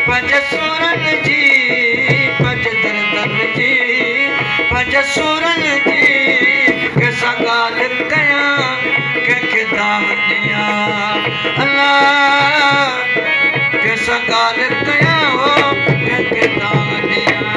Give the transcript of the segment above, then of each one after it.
पंज सुरन जी पंज दरदन जी पंज सुरन जी कैसा गाल कया के दाम दिया अल्लाह कैसा गाल कया हो के दाम दिया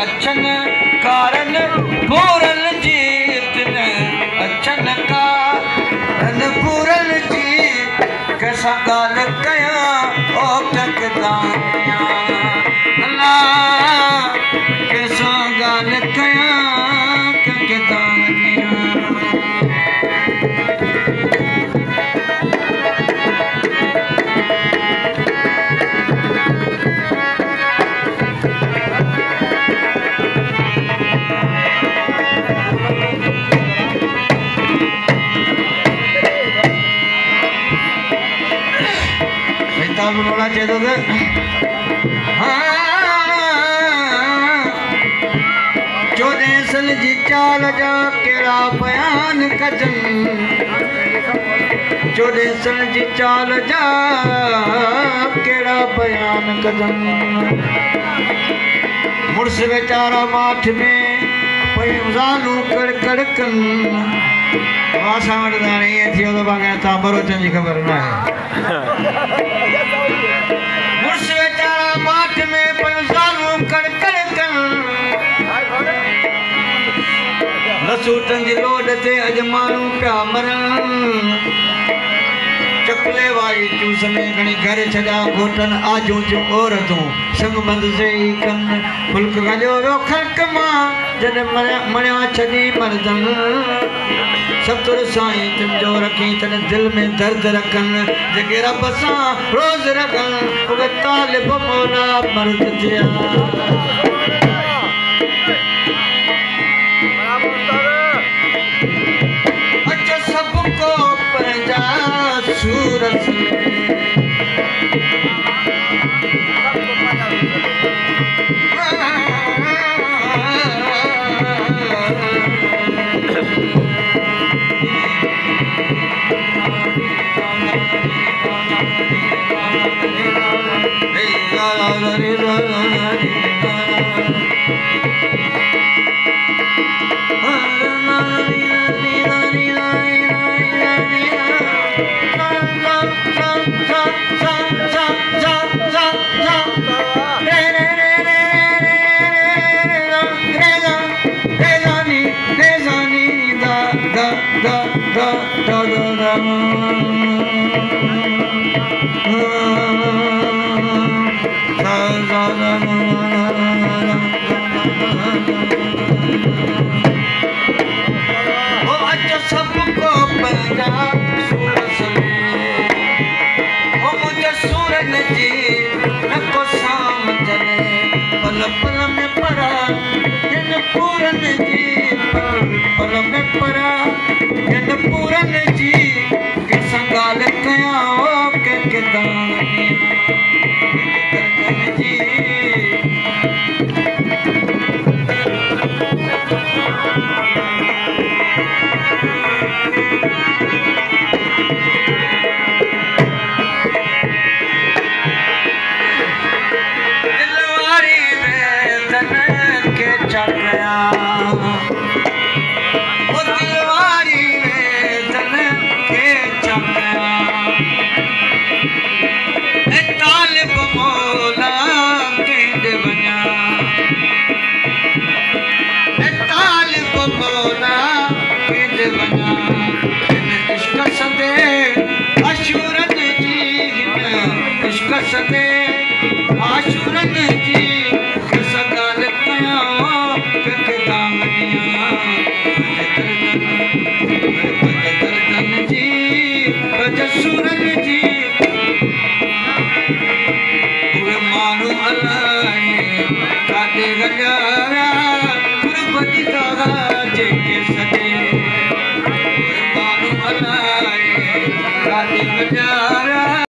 अच्छन कारण पूरन जी अच्छन कारण पूरन जी कैसा गाल कया ओ टकदानिया अल्लाह कैसा गाल कया टकदानिया बोलना चाहिए तो चौदेसल जी चाल जा केड़ा बयान कजन चौदेसल जी चाल जा केड़ा बयान कजन मुर्स बेचारा माठ में पैजानू कड़ कड़कन वासा वटदाणी ये थियो तो बागे ता बरोचन जी खबर ना है मुर्स बेचारा माठ में पैजानू कड़ कड़कन लसूटन जी लोड ते अजमानू प्या मरन चकले वाई चूस में घणी घर छड़ा घोटन आजू जो औरतूं संग बंद से कन फुल्क गजो वो खलक मां जन मणिया छदी मर्दन सब तुर साईं तुमजो रखी तन दिल में दर्द रखन जगे रब सां रोज रखन उगे तालिब मौला मर्द थिया अच्छा सबको पंहिंजा सूरत पूरन जी के संगाल कया के दान जी दिलवारी वेदन के चढ़या तालिब मौला के बना सदे आशुरन जी सगाल कया कख दामनिया दर्दन जी बजसुरन जी उहे माण्हू अलाए काॾे गॾिया